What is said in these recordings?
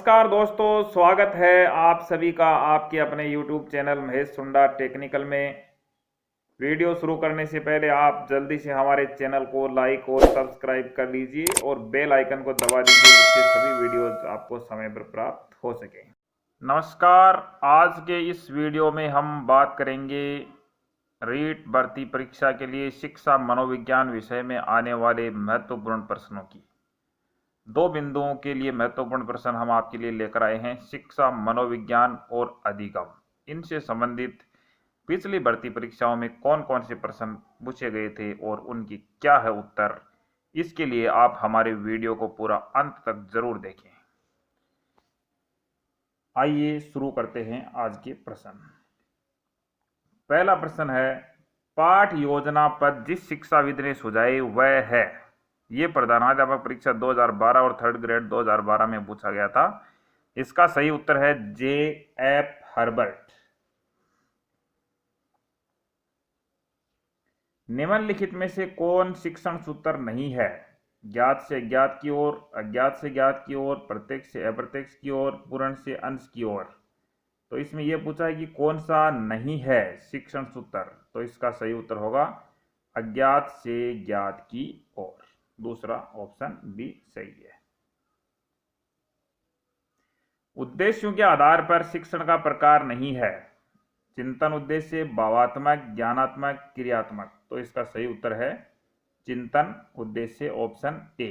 नमस्कार दोस्तों, स्वागत है आप सभी का आपके अपने YouTube चैनल महेश सुंडा टेक्निकल में। वीडियो शुरू करने से पहले आप जल्दी से हमारे चैनल को लाइक और सब्सक्राइब कर लीजिए और बेल आइकन को दबा दीजिए, जिससे सभी वीडियोज आपको समय पर प्राप्त हो सके। नमस्कार, आज के इस वीडियो में हम बात करेंगे रीट भर्ती परीक्षा के लिए शिक्षा मनोविज्ञान विषय में आने वाले महत्वपूर्ण प्रश्नों की। दो बिंदुओं के लिए महत्वपूर्ण प्रश्न हम आपके लिए लेकर आए हैं, शिक्षा मनोविज्ञान और अधिगम। इनसे संबंधित पिछली भर्ती परीक्षाओं में कौन कौन से प्रश्न पूछे गए थे और उनकी क्या है उत्तर, इसके लिए आप हमारे वीडियो को पूरा अंत तक जरूर देखें। आइए शुरू करते हैं आज के प्रश्न। पहला प्रश्न है, पाठ योजना पद जिस शिक्षाविद ने सुझाए वह है। ये प्रधानाध्यापक परीक्षा 2012 और थर्ड ग्रेड 2012 में पूछा गया था। इसका सही उत्तर है J.F. हर्बर्ट। निम्नलिखित में से कौन शिक्षण सूत्र नहीं है? ज्ञात से ज्ञात की ओर, अज्ञात से ज्ञात की ओर, प्रत्यक्ष से अप्रत्यक्ष की ओर, पूर्ण से अंश की ओर। तो इसमें यह पूछा है कि कौन सा नहीं है शिक्षण सूत्र, तो इसका सही उत्तर होगा अज्ञात से ज्ञात की ओर। दूसरा ऑप्शन बी सही है। उद्देश्यों के आधार पर शिक्षण का प्रकार नहीं है। चिंतन उद्देश्य, भावात्मक, ज्ञानात्मक, क्रियात्मक। तो इसका सही उत्तर है चिंतन उद्देश्य, ऑप्शन ए।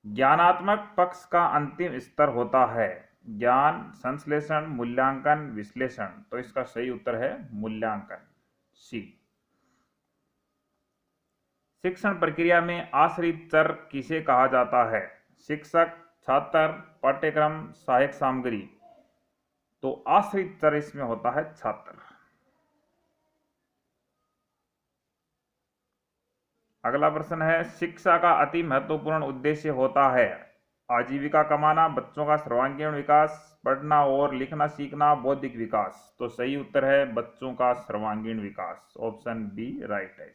ज्ञानात्मक पक्ष का अंतिम स्तर होता है ज्ञान, संश्लेषण, मूल्यांकन, विश्लेषण। तो इसका सही उत्तर है मूल्यांकन, सी। शिक्षण प्रक्रिया में आश्रित चर किसे कहा जाता है? शिक्षक, छात्र, पाठ्यक्रम, सहायक सामग्री। तो आश्रित चर इसमें होता है छात्र। अगला प्रश्न है, शिक्षा का अति महत्वपूर्ण उद्देश्य होता है आजीविका कमाना, बच्चों का सर्वांगीण विकास, पढ़ना और लिखना सीखना, बौद्धिक विकास। तो सही उत्तर है बच्चों का सर्वांगीण विकास, ऑप्शन बी राइट है।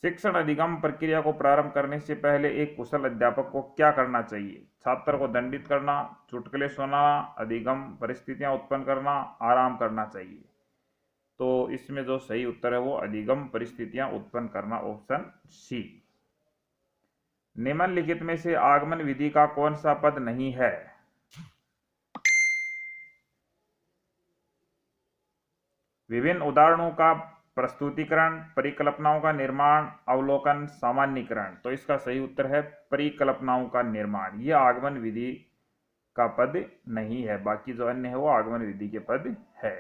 शिक्षण अधिगम प्रक्रिया को प्रारंभ करने से पहले एक कुशल अध्यापक को क्या करना चाहिए? छात्र को दंडित करना, चुटकुले सुनाना, अधिगम परिस्थितियां उत्पन्न करना, आराम करना चाहिए। तो इसमें जो सही उत्तर है वो अधिगम परिस्थितियां उत्पन्न करना, ऑप्शन सी। निम्नलिखित में से आगमन विधि का कौन सा पद नहीं है? विभिन्न उदाहरणों का प्रस्तुतिकरण, परिकल्पनाओं का निर्माण, अवलोकन, सामान्यीकरण। तो इसका सही उत्तर है परिकल्पनाओं का निर्माण। यह आगमन विधि का पद नहीं है, बाकी जो अन्य है वो आगमन विधि के पद है।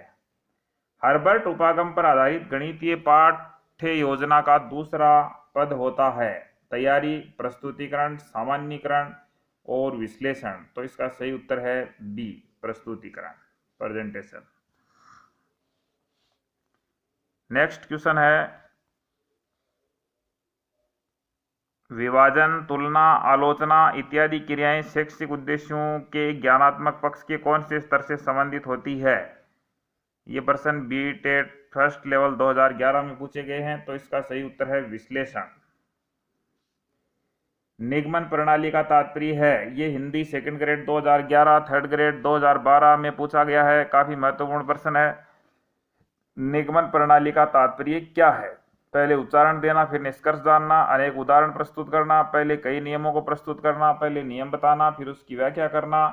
हर्बर्ट उपागम पर आधारित गणितीय पाठ्य योजना का दूसरा पद होता है तैयारी, प्रस्तुतिकरण, सामान्यीकरण और विश्लेषण। तो इसका सही उत्तर है बी प्रस्तुतिकरण, प्रेजेंटेशन। नेक्स्ट क्वेश्चन है, विभाजन, तुलना, आलोचना इत्यादि क्रियाएं शैक्षिक उद्देश्यों के ज्ञानात्मक पक्ष के कौन से स्तर से संबंधित होती है? ये प्रश्न बी.टेट फर्स्ट लेवल 2011 में पूछे गए हैं। तो इसका सही उत्तर है विश्लेषण। निगमन प्रणाली का तात्पर्य है, ये Hindi second grade 2011, third grade 2012 में पूछा गया है। काफी महत्वपूर्ण प्रश्न है। निगमन प्रणाली का तात्पर्य क्या है? पहले उच्चारण देना, फिर निष्कर्ष जानना, अनेक उदाहरण प्रस्तुत करना, पहले कई नियमों को प्रस्तुत करना, पहले नियम बताना, फिर उसकी व्याख्या करना।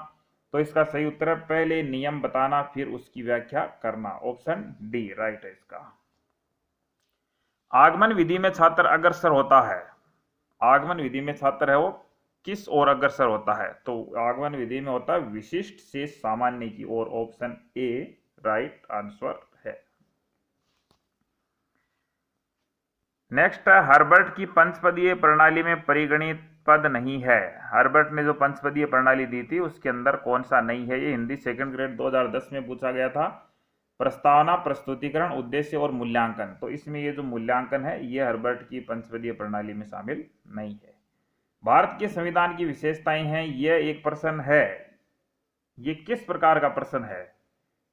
तो इसका सही उत्तर है पहले नियम बताना, फिर उसकी व्याख्या करना, ऑप्शन डी राइट है इसका। आगमन विधि में छात्र अग्रसर होता है। आगमन विधि में छात्र है वो किस ओर अग्रसर होता है? तो आगमन विधि में होता है विशिष्ट से सामान्य की ओर, ऑप्शन ए राइट आंसर है। नेक्स्ट है, हर्बर्ट की पंचपदीय प्रणाली में परिगणित पद नहीं है। हर्बर्ट ने जो पंचपदीय प्रणाली दी थी उसके अंदर कौन सा नहीं है? ये हिंदी सेकंड ग्रेड 2010 में पूछा गया था। प्रस्तावना, प्रस्तुतिकरण, उद्देश्य और मूल्यांकन। तो इसमें ये जो मूल्यांकन है ये हर्बर्ट की पंचपदीय प्रणाली में शामिल नहीं है। भारत के संविधान की विशेषताएं हैं, यह एक प्रश्न है। ये किस प्रकार का प्रश्न है?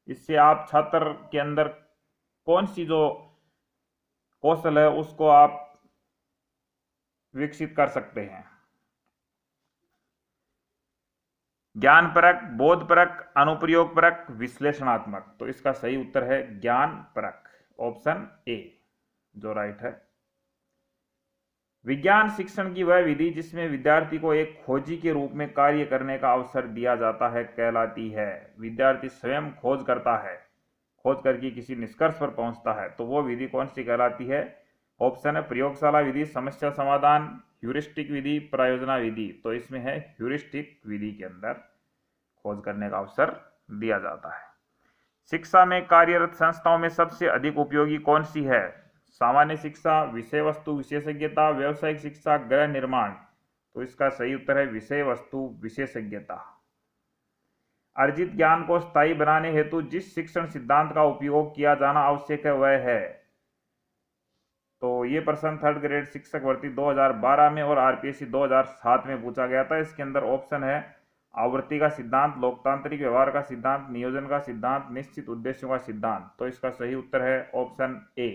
इससे आप छात्र के अंदर कौन सी जो कौशल है उसको आप विकसित कर सकते हैं। ज्ञान परक, बोध परक, अनुप्रयोग परक, विश्लेषणात्मक। तो इसका सही उत्तर है ज्ञान परक, ऑप्शन ए जो राइट है। विज्ञान शिक्षण की वह विधि जिसमें विद्यार्थी को एक खोजी के रूप में कार्य करने का अवसर दिया जाता है कहलाती है। विद्यार्थी स्वयं खोज करता है, खोज करके किसी निष्कर्ष पर पहुंचता है, तो वो विधि कौन सी कहलाती है? ऑप्शन है प्रयोगशाला विधि, समस्या समाधान, ह्यूरिस्टिक विधि, प्रायोजना विधि। तो इसमें है ह्यूरिस्टिक विधि के अंदर खोज करने का अवसर दिया जाता है। शिक्षा में कार्यरत संस्थाओं में सबसे अधिक उपयोगी कौन सी है? सामान्य शिक्षा, विषय वस्तु विशेषज्ञता, व्यावसायिक शिक्षा, गृह निर्माण। तो इसका सही उत्तर है विषय वस्तु विशेषज्ञता। अर्जित ज्ञान को स्थायी बनाने हेतु जिस शिक्षण सिद्धांत का उपयोग किया जाना आवश्यक है वह है। तो ये प्रश्न थर्ड ग्रेड शिक्षक भर्ती 2012 में और आरपीएससी 2007 में पूछा गया था। इसके अंदर ऑप्शन है आवृत्ति का सिद्धांत, लोकतांत्रिक व्यवहार का सिद्धांत, नियोजन का सिद्धांत, निश्चित उद्देश्यों का सिद्धांत। तो इसका सही उत्तर है ऑप्शन ए,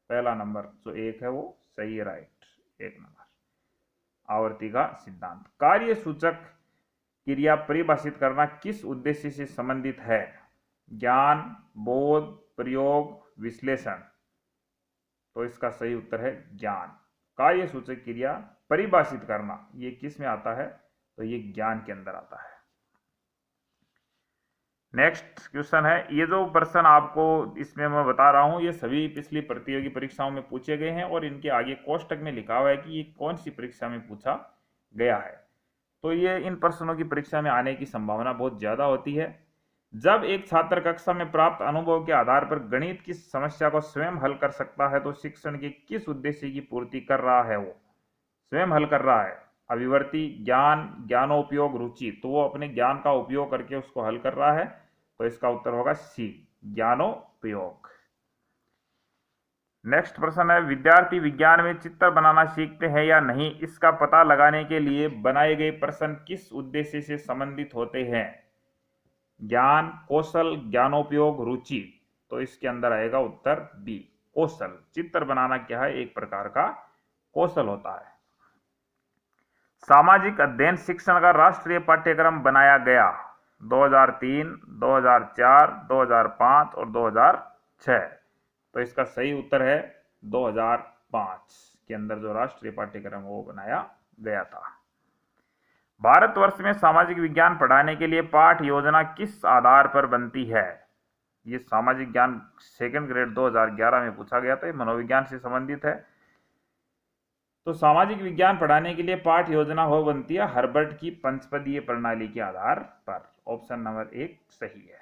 पहला नंबर जो एक है वो सही है, राइट, एक नंबर, आवर्ती का सिद्धांत। कार्य सूचक क्रिया परिभाषित करना किस उद्देश्य से संबंधित है? ज्ञान, बोध, प्रयोग, विश्लेषण। तो इसका सही उत्तर है ज्ञान। कार्य सूचक क्रिया परिभाषित करना ये किस में आता है? तो ये ज्ञान के अंदर आता है। नेक्स्ट क्वेश्चन है, ये जो प्रश्न आपको इसमें मैं बता रहा हूं ये सभी पिछली प्रतियोगी परीक्षाओं में पूछे गए हैं और इनके आगे कोष्टक में लिखा हुआ है कि ये कौन सी परीक्षा में पूछा गया है। तो ये इन प्रश्नों की परीक्षा में आने की संभावना बहुत ज्यादा होती है। जब एक छात्र कक्षा में प्राप्त अनुभव के आधार पर गणित की समस्या को स्वयं हल कर सकता है तो शिक्षण के किस उद्देश्य की पूर्ति कर रहा है? वो स्वयं हल कर रहा है। अभिवर्ती, ज्ञान, ज्ञानोपयोग, रुचि। तो वो अपने ज्ञान का उपयोग करके उसको हल कर रहा है। तो इसका उत्तर होगा सी, ज्ञानोपयोग। नेक्स्ट प्रश्न है, विद्यार्थी विज्ञान में चित्र बनाना सीखते हैं या नहीं, इसका पता लगाने के लिए बनाए गए प्रश्न किस उद्देश्य से संबंधित होते हैं? ज्ञान, कौशल, ज्ञानोपयोग, रुचि। तो इसके अंदर आएगा उत्तर बी, कौशल। चित्र बनाना क्या है? एक प्रकार का कौशल होता है। सामाजिक अध्ययन शिक्षण का राष्ट्रीय पाठ्यक्रम बनाया गया 2003, 2004, 2005 और 2006। तो इसका सही उत्तर है 2005 के अंदर जो राष्ट्रीय पाठ्यक्रम वो बनाया गया था। भारतवर्ष में सामाजिक विज्ञान पढ़ाने के लिए पाठ योजना किस आधार पर बनती है? ये सामाजिक ज्ञान सेकंड ग्रेड 2011 में पूछा गया था, ये मनोविज्ञान से संबंधित है। तो सामाजिक विज्ञान पढ़ाने के लिए पाठ योजना हो बनती है हर्बर्ट की पंचपदीय प्रणाली के आधार पर। ऑप्शन नंबर एक सही है।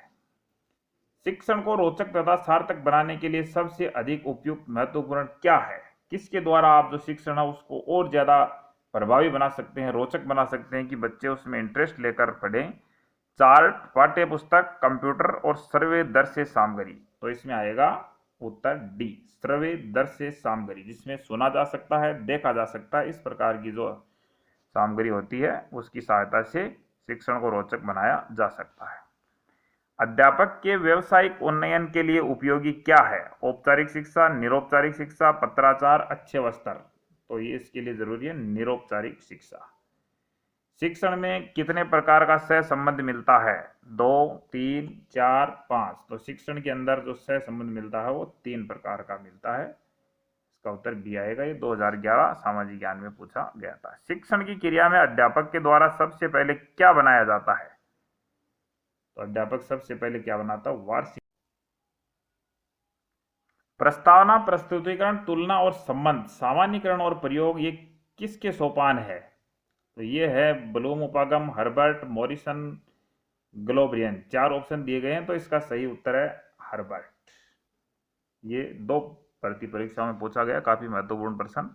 शिक्षण को रोचक तथा सार्थक बनाने के लिए सबसे अधिक उपयुक्त महत्वपूर्ण क्या है? किसके द्वारा आप जो शिक्षण है उसको और ज्यादा प्रभावी बना सकते हैं, रोचक बना सकते हैं कि बच्चे उसमें इंटरेस्ट लेकर पढ़ें? चार्ट, पाठ्य पुस्तक, कंप्यूटर और सर्वे दृश्य सामग्री। तो इसमें आएगा उत्तर डी, सर्वे दृश्य सामग्री, जिसमें सुना जा सकता है, देखा जा सकता है। इस प्रकार की जो सामग्री होती है उसकी सहायता से शिक्षण को रोचक बनाया जा सकता है। अध्यापक के व्यवसायिक उन्नयन के लिए उपयोगी क्या है? औपचारिक शिक्षा, निरौपचारिक शिक्षा, पत्राचार, अच्छे वस्त्र। तो ये इसके लिए जरूरी है निरौपचारिक शिक्षा। शिक्षण में कितने प्रकार का सह संबंध मिलता है? 2, 3, 4, 5। तो शिक्षण के अंदर जो सह संबंध मिलता है वो 3 प्रकार का मिलता है। इसका उत्तर बी आएगा। ये 2011 सामाजिक ज्ञान में पूछा गया था। शिक्षण की क्रिया में अध्यापक के द्वारा सबसे पहले क्या बनाया जाता है? तो अध्यापक सबसे पहले क्या बनाता है? वार्षिक प्रस्तावना, प्रस्तुतिकरण, तुलना और संबंध, सामान्यकरण और प्रयोग, ये किसके सोपान है? तो ये है ब्लूम उपागम, हर्बर्ट, मॉरिसन, ग्लोबरियन। 4 ऑप्शन दिए गए हैं तो इसका सही उत्तर है हर्बर्ट। ये 2 भर्ती परीक्षाओं में पूछा गया, काफी महत्वपूर्ण प्रश्न।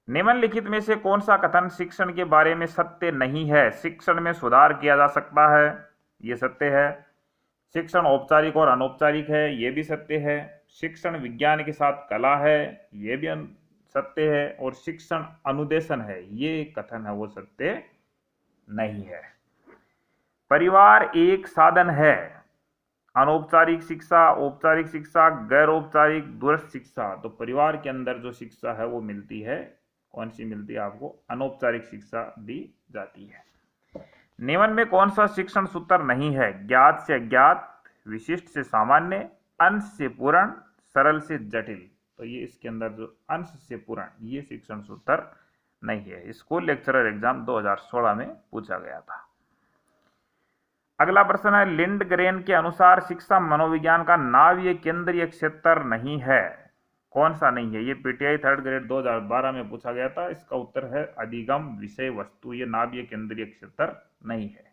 निम्नलिखित में से कौन सा कथन शिक्षण के बारे में सत्य नहीं है? शिक्षण में सुधार किया जा सकता है, ये सत्य है। शिक्षण औपचारिक और अनौपचारिक है, ये भी सत्य है। शिक्षण विज्ञान के साथ कला है, ये भी सत्य है। और शिक्षण अनुदेशन है, ये कथन है वो सत्य नहीं है। परिवार एक साधन है, अनौपचारिक शिक्षा, औपचारिक शिक्षा, गैर औपचारिक, दूरस्थ शिक्षा। तो परिवार के अंदर जो शिक्षा है वो मिलती है, कौन सी मिलती है आपको? अनौपचारिक शिक्षा दी जाती है। निम्न में कौन सा शिक्षण सूत्र नहीं है? ज्ञात से अज्ञात, विशिष्ट से सामान्य, अंश से पूर्ण, सरल से जटिल। तो ये इसके अंदर जो अंश से पूर्ण ये शिक्षण सूत्र नहीं है। स्कूल लेक्चरर एग्जाम 2016 में पूछा गया था। अगला प्रश्न है, लिंडग्रेन के अनुसार शिक्षा मनोविज्ञान का नाभीय केंद्रीय क्षेत्र नहीं है। कौन सा नहीं है? ये पीटीआई 3rd ग्रेड 2012 में पूछा गया था। इसका उत्तर है अधिगम विषय वस्तु। ये नाभीय केंद्रीय क्षेत्र नहीं है।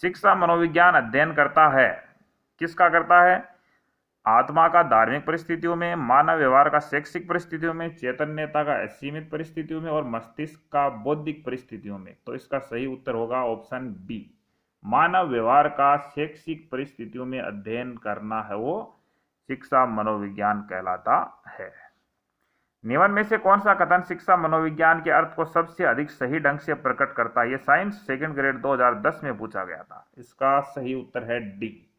शिक्षा मनोविज्ञान अध्ययन करता है, किसका करता है? आत्मा का धार्मिक परिस्थितियों में, मानव व्यवहार का शैक्षिक परिस्थितियों में, चैतन्यता का असीमित परिस्थितियों में और मस्तिष्क का बौद्धिक परिस्थितियों में। तो इसका सही उत्तर होगा ऑप्शन बी, मानव व्यवहार का शैक्षिक परिस्थितियों में अध्ययन करना है वो शिक्षा मनोविज्ञान कहलाता है। निम्न में से कौन सा कथन शिक्षा मनोविज्ञान के अर्थ को सबसे अधिक सही ढंग से प्रकट करता है? ये साइंस 2nd ग्रेड 2010 में पूछा गया था। इसका सही उत्तर है डी,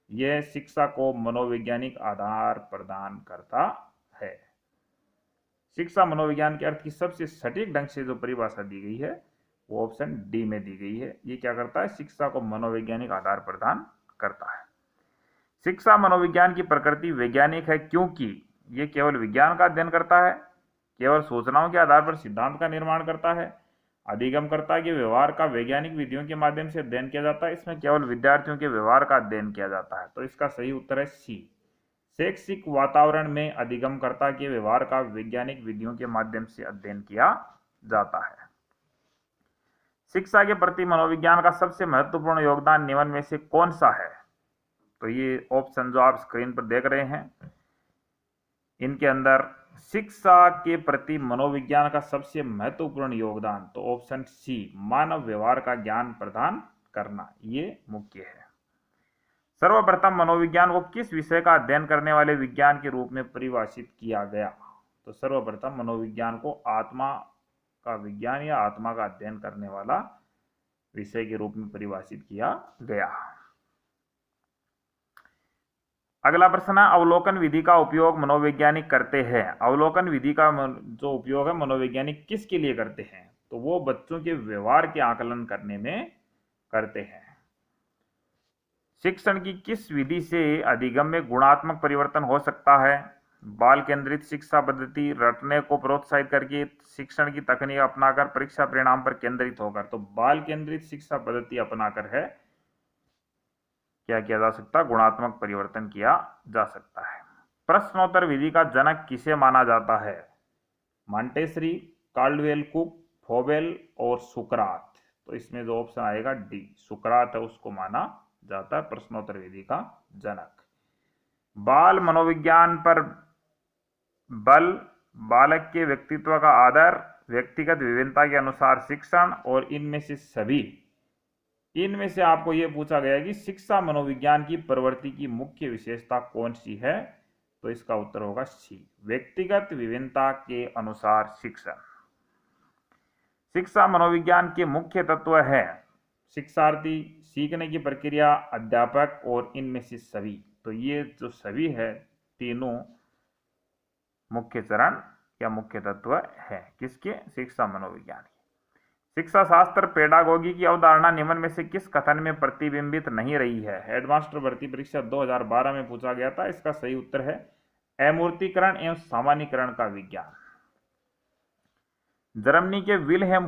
यह शिक्षा को मनोवैज्ञानिक आधार प्रदान करता है। शिक्षा मनोविज्ञान के अर्थ की सबसे सटीक ढंग से जो परिभाषा दी गई है वो ऑप्शन डी में दी गई है। ये क्या करता है? शिक्षा को मनोवैज्ञानिक आधार प्रदान करता है। शिक्षा मनोविज्ञान की प्रकृति वैज्ञानिक है क्योंकि ये केवल विज्ञान का अध्ययन करता है, केवल सूचनाओं के आधार पर सिद्धांत का निर्माण करता है, अधिगम करता है कि व्यवहार का वैज्ञानिक विधियों के माध्यम से अध्ययन किया जाता है, इसमें केवल विद्यार्थियों के व्यवहार का अध्ययन किया जाता है। तो इसका सही उत्तर है सी, शैक्षिक वातावरण में अधिगम करता के व्यवहार का वैज्ञानिक विधियों के माध्यम से अध्ययन किया जाता है। शिक्षा के प्रति मनोविज्ञान का सबसे महत्वपूर्ण योगदान निम्न में से कौन सा है? तो ये ऑप्शन जो आप स्क्रीन पर देख रहे हैं इनके अंदर शिक्षा के प्रति मनोविज्ञान का सबसे महत्वपूर्ण योगदान, तो ऑप्शन सी, मानव व्यवहार का ज्ञान प्रदान करना, ये मुख्य है। सर्वप्रथम मनोविज्ञान को किस विषय का अध्ययन करने वाले विज्ञान के रूप में परिभाषित किया गया? तो सर्वप्रथम मनोविज्ञान को आत्मा का विज्ञान या आत्मा का अध्ययन करने वाला विषय के रूप में परिभाषित किया गया। अगला प्रश्न है, अवलोकन विधि का उपयोग मनोवैज्ञानिक करते हैं। अवलोकन विधि का जो उपयोग है मनोवैज्ञानिक किसके लिए करते हैं? तो वो बच्चों के व्यवहार के आकलन करने में करते हैं। शिक्षण की किस विधि से अधिगम में गुणात्मक परिवर्तन हो सकता है? बाल केंद्रित शिक्षा पद्धति, रटने को प्रोत्साहित करके, शिक्षण की तकनीक अपनाकर, परीक्षा परिणाम पर केंद्रित होकर। तो बाल केंद्रित शिक्षा पद्धति अपनाकर है क्या किया जा सकता? गुणात्मक परिवर्तन किया जा सकता है। प्रश्नोत्तर विधि का जनक किसे माना जाता है? मॉन्टेसरी, काल्डवेल कुक, फोबेल और सुकरात। तो इसमें जो ऑप्शन आएगा डी, सुकरात है उसको माना जाता है प्रश्नोत्तर विधि का जनक। बाल मनोविज्ञान पर बल, बालक के व्यक्तित्व का आदर, व्यक्तिगत विभिन्नता के अनुसार शिक्षण और इनमें से आपको यह पूछा गया है कि शिक्षा मनोविज्ञान की प्रवृत्ति की मुख्य विशेषता कौन सी है? तो इसका उत्तर होगा सी, व्यक्तिगत विभिन्नता के अनुसार शिक्षण। शिक्षा मनोविज्ञान के मुख्य तत्व है शिक्षार्थी, सीखने की प्रक्रिया, अध्यापक और इनमें से सभी। तो ये जो सभी है तीनों मुख्य चरण या मुख्य तत्व है किसके? शिक्षा मनोविज्ञान। शिक्षा शास्त्र पेडागोगी की अवधारणा निम्न में से किस कथन में प्रतिबिंबित नहीं रही है? हेडमास्टर भर्ती परीक्षा 2012 में पूछा गया था। इसका सही उत्तर है अमूर्तीकरण एवं सामान्यीकरण का विज्ञान। जर्मनी के विलियम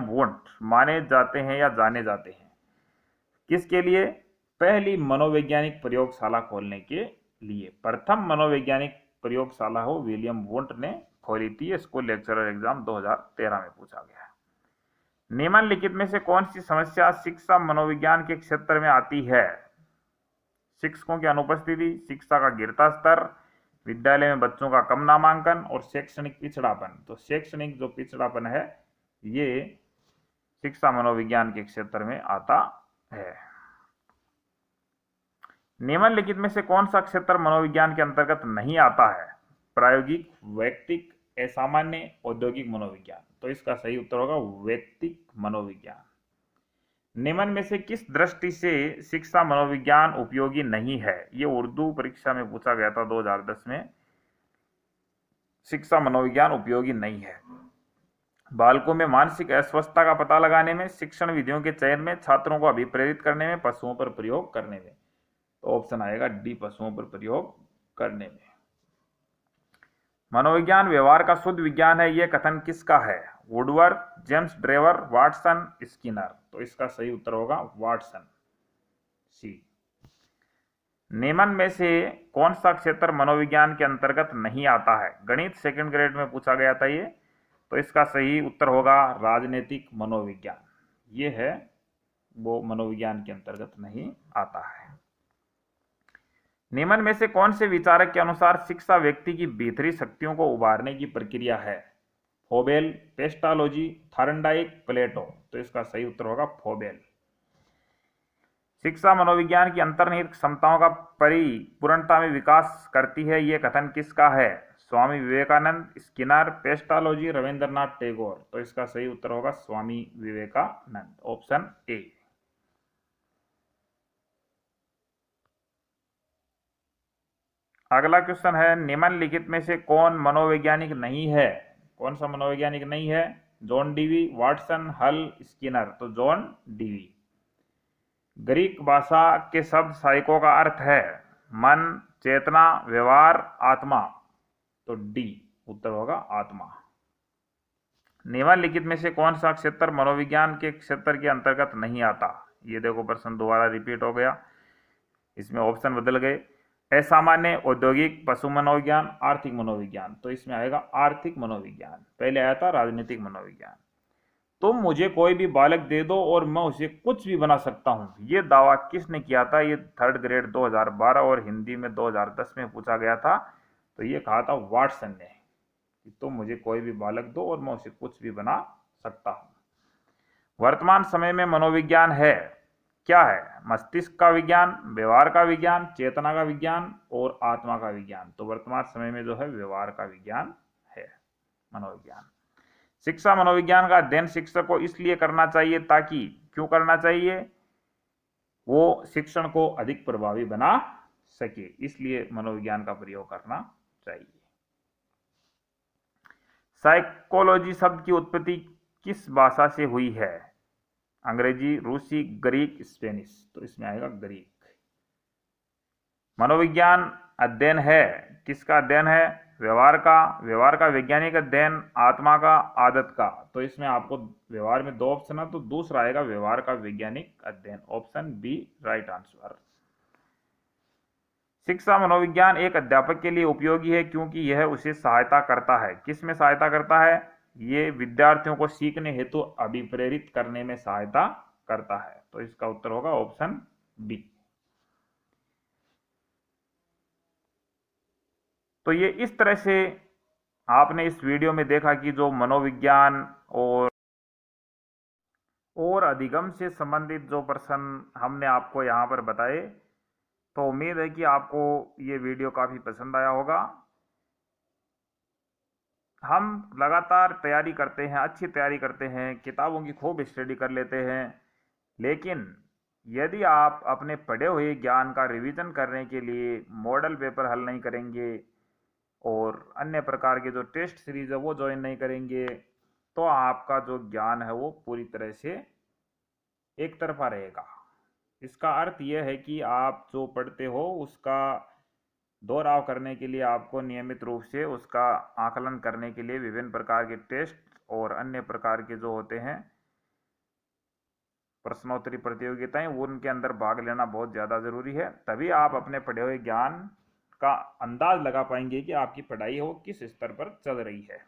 वुंट माने जाते हैं या जाने जाते हैं किसके लिए? पहली मनोवैज्ञानिक प्रयोगशाला खोलने के लिए। प्रथम मनोवैज्ञानिक प्रयोगशाला हो विलियम वुंट ने खोली थी। स्कूल लेक्चरर एग्जाम 2013 में पूछा गया है। निम्नलिखित में से कौन सी समस्या शिक्षा मनोविज्ञान के क्षेत्र में आती है? शिक्षकों की अनुपस्थिति, शिक्षा का गिरता स्तर, विद्यालय में बच्चों का कम नामांकन और शैक्षणिक पिछड़ापन। तो शैक्षणिक जो पिछड़ापन है ये शिक्षा मनोविज्ञान के क्षेत्र में आता है। निम्नलिखित में से कौन सा क्षेत्र मनोविज्ञान के अंतर्गत नहीं आता है? प्रायोगिक, वैयक्तिक, असामान्य, औद्योगिक मनोविज्ञान। तो इसका सही उत्तर होगा वैयक्तिक मनोविज्ञान। निम्न में से किस दृष्टि से शिक्षा मनोविज्ञान उपयोगी नहीं है? ये उर्दू परीक्षा में पूछा गया था 2010 में। शिक्षा मनोविज्ञान उपयोगी नहीं है। बालकों में मानसिक अस्वस्थता का पता लगाने में, शिक्षण विधियों के चयन में, छात्रों को अभिप्रेरित करने में, पशुओं पर प्रयोग करने में। तो ऑप्शन आएगा डी, पशुओं पर प्रयोग करने में। मनोविज्ञान व्यवहार का शुद्ध विज्ञान है, यह कथन किसका है? Woodworth, James Drever, Watson, Skinner. तो इसका सही उत्तर होगा वाटसन, सी। निम्न में से कौन सा क्षेत्र मनोविज्ञान के अंतर्गत नहीं आता है? गणित, सेकंड ग्रेड में पूछा गया था ये। तो इसका सही उत्तर होगा राजनीतिक मनोविज्ञान। ये है वो मनोविज्ञान के अंतर्गत नहीं आता है। निम्न में से कौन से विचारक के अनुसार शिक्षा व्यक्ति की भीतरी शक्तियों को उभारने की प्रक्रिया है? फोबेल, पेस्टालोजी, थॉर्नडाइक, प्लेटो। तो इसका सही उत्तर होगा फोबेल। शिक्षा मनोविज्ञान की अंतर्निहित क्षमताओं का परिपूर्णता में विकास करती है, यह कथन किसका है? Swami Vivekananda, Skinner, Pestalozzi, Rabindranath Tagore. तो इसका सही उत्तर होगा स्वामी विवेकानंद, ऑप्शन ए। अगला क्वेश्चन है, निम्नलिखित में से कौन मनोवैज्ञानिक नहीं है? कौन सा मनोवैज्ञानिक नहीं है? जॉन डीवी, वाटसन, हल, स्किनर। तो जॉन डीवी। ग्रीक भाषा के शब्द साइको का अर्थ है मन, चेतना, व्यवहार, आत्मा। तो डी उत्तर होगा आत्मा। निम्नलिखित में से कौन सा क्षेत्र मनोविज्ञान के क्षेत्र के अंतर्गत नहीं आता? ये देखो प्रश्न दोबारा रिपीट हो गया, इसमें ऑप्शन बदल गए। असामान्य, औद्योगिक, पशु मनोविज्ञान, आर्थिक मनोविज्ञान। तो इसमें आएगा आर्थिक मनोविज्ञान। पहले आया था राजनीतिक मनोविज्ञान। तुम मुझे कोई भी बालक दे दो और मैं उसे कुछ भी बना सकता हूं, ये दावा किसने किया था? ये थर्ड ग्रेड 2012 और हिंदी में 2010 में पूछा गया था। तो ये कहा था वाटसन ने कि तुम मुझे कोई भी बालक दो और मैं उसे कुछ भी बना सकता हूं। वर्तमान समय में मनोविज्ञान है क्या है? मस्तिष्क का विज्ञान, व्यवहार का विज्ञान, चेतना का विज्ञान और आत्मा का विज्ञान। तो वर्तमान समय में जो है व्यवहार का विज्ञान है मनोविज्ञान। शिक्षा मनोविज्ञान का अध्ययन शिक्षक को इसलिए करना चाहिए ताकि, क्यों करना चाहिए? वो शिक्षण को अधिक प्रभावी बना सके, इसलिए मनोविज्ञान का प्रयोग करना चाहिए। साइकोलॉजी शब्द की उत्पत्ति किस भाषा से हुई है? अंग्रेजी, रूसी, ग्रीक, स्पेनिश। तो इसमें आएगा ग्रीक। मनोविज्ञान अध्ययन है किसका अध्ययन है? व्यवहार का वैज्ञानिक अध्ययन, आत्मा का, आदत का। तो इसमें आपको व्यवहार में 2 ऑप्शन है, तो दूसरा आएगा व्यवहार का वैज्ञानिक अध्ययन, ऑप्शन बी राइट आंसर। शिक्षा मनोविज्ञान एक अध्यापक के लिए उपयोगी है क्योंकि यह उसे सहायता करता है। किस में सहायता करता है? ये विद्यार्थियों को सीखने हेतु अभिप्रेरित करने में सहायता करता है। तो इसका उत्तर होगा ऑप्शन बी। तो ये इस तरह से आपने इस वीडियो में देखा कि जो मनोविज्ञान और अधिगम से संबंधित जो प्रश्न हमने आपको यहाँ पर बताए, तो उम्मीद है कि आपको ये वीडियो काफ़ी पसंद आया होगा। हम लगातार तैयारी करते हैं, अच्छी तैयारी करते हैं, किताबों की खूब स्टडी कर लेते हैं, लेकिन यदि आप अपने पढ़े हुए ज्ञान का रिवीजन करने के लिए मॉडल पेपर हल नहीं करेंगे और अन्य प्रकार के जो टेस्ट सीरीज है वो ज्वाइन नहीं करेंगे, तो आपका जो ज्ञान है वो पूरी तरह से एक तरफा रहेगा। इसका अर्थ यह है कि आप जो पढ़ते हो उसका दोहराव करने के लिए आपको नियमित रूप से उसका आकलन करने के लिए विभिन्न प्रकार के टेस्ट और अन्य प्रकार के जो होते हैं प्रश्नोत्तरी प्रतियोगिताएं, उनके अंदर भाग लेना बहुत ज़्यादा ज़रूरी है। तभी आप अपने पढ़े हुए ज्ञान का अंदाज लगा पाएंगे कि आपकी पढ़ाई वो किस स्तर पर चल रही है।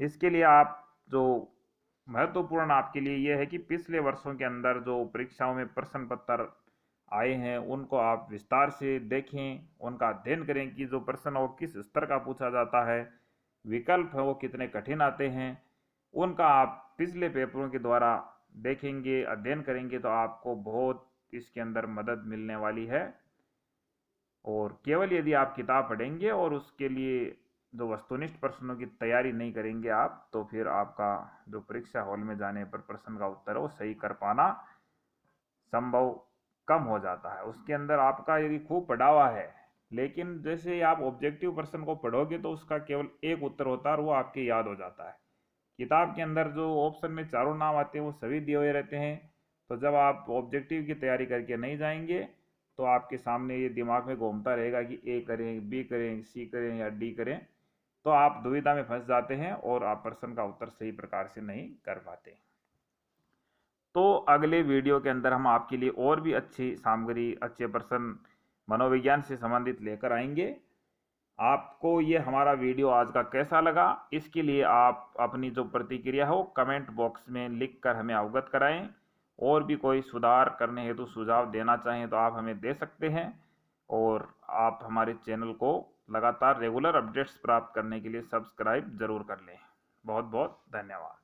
इसके लिए आप जो महत्वपूर्ण आपके लिए यह है कि पिछले वर्षों के अंदर जो परीक्षाओं में प्रश्न पत्र आए हैं उनको आप विस्तार से देखें, उनका अध्ययन करें कि जो प्रश्न वो किस स्तर का पूछा जाता है, विकल्प है वो कितने कठिन आते हैं, उनका आप पिछले पेपरों के द्वारा देखेंगे, अध्ययन करेंगे, तो आपको बहुत इसके अंदर मदद मिलने वाली है। और केवल यदि आप किताब पढ़ेंगे और उसके लिए जो वस्तुनिष्ठ प्रश्नों की तैयारी नहीं करेंगे आप, तो फिर आपका जो परीक्षा हॉल में जाने पर प्रश्न का उत्तर है वो सही कर पाना संभव कम हो जाता है। उसके अंदर आपका यदि खूब पढ़ा हुआ है, लेकिन जैसे आप ऑब्जेक्टिव प्रश्न को पढ़ोगे तो उसका केवल एक उत्तर होता है और वो आपके याद हो जाता है। किताब के अंदर जो ऑप्शन में चारों नाम आते हैं वो सभी दिए हुए रहते हैं। तो जब आप ऑब्जेक्टिव की तैयारी करके नहीं जाएंगे तो आपके सामने ये दिमाग में घूमता रहेगा कि ए करें, बी करें, सी करें या डी करें, तो आप दुविधा में फंस जाते हैं और आप प्रश्न का उत्तर सही प्रकार से नहीं कर पाते। तो अगले वीडियो के अंदर हम आपके लिए और भी अच्छी सामग्री, अच्छे प्रश्न मनोविज्ञान से संबंधित लेकर आएंगे। आपको ये हमारा वीडियो आज का कैसा लगा, इसके लिए आप अपनी जो प्रतिक्रिया हो कमेंट बॉक्स में लिख कर हमें अवगत कराएं। और भी कोई सुधार करने हेतु सुझाव देना चाहें तो आप हमें दे सकते हैं। और आप हमारे चैनल को लगातार रेगुलर अपडेट्स प्राप्त करने के लिए सब्सक्राइब जरूर कर लें। बहुत बहुत धन्यवाद।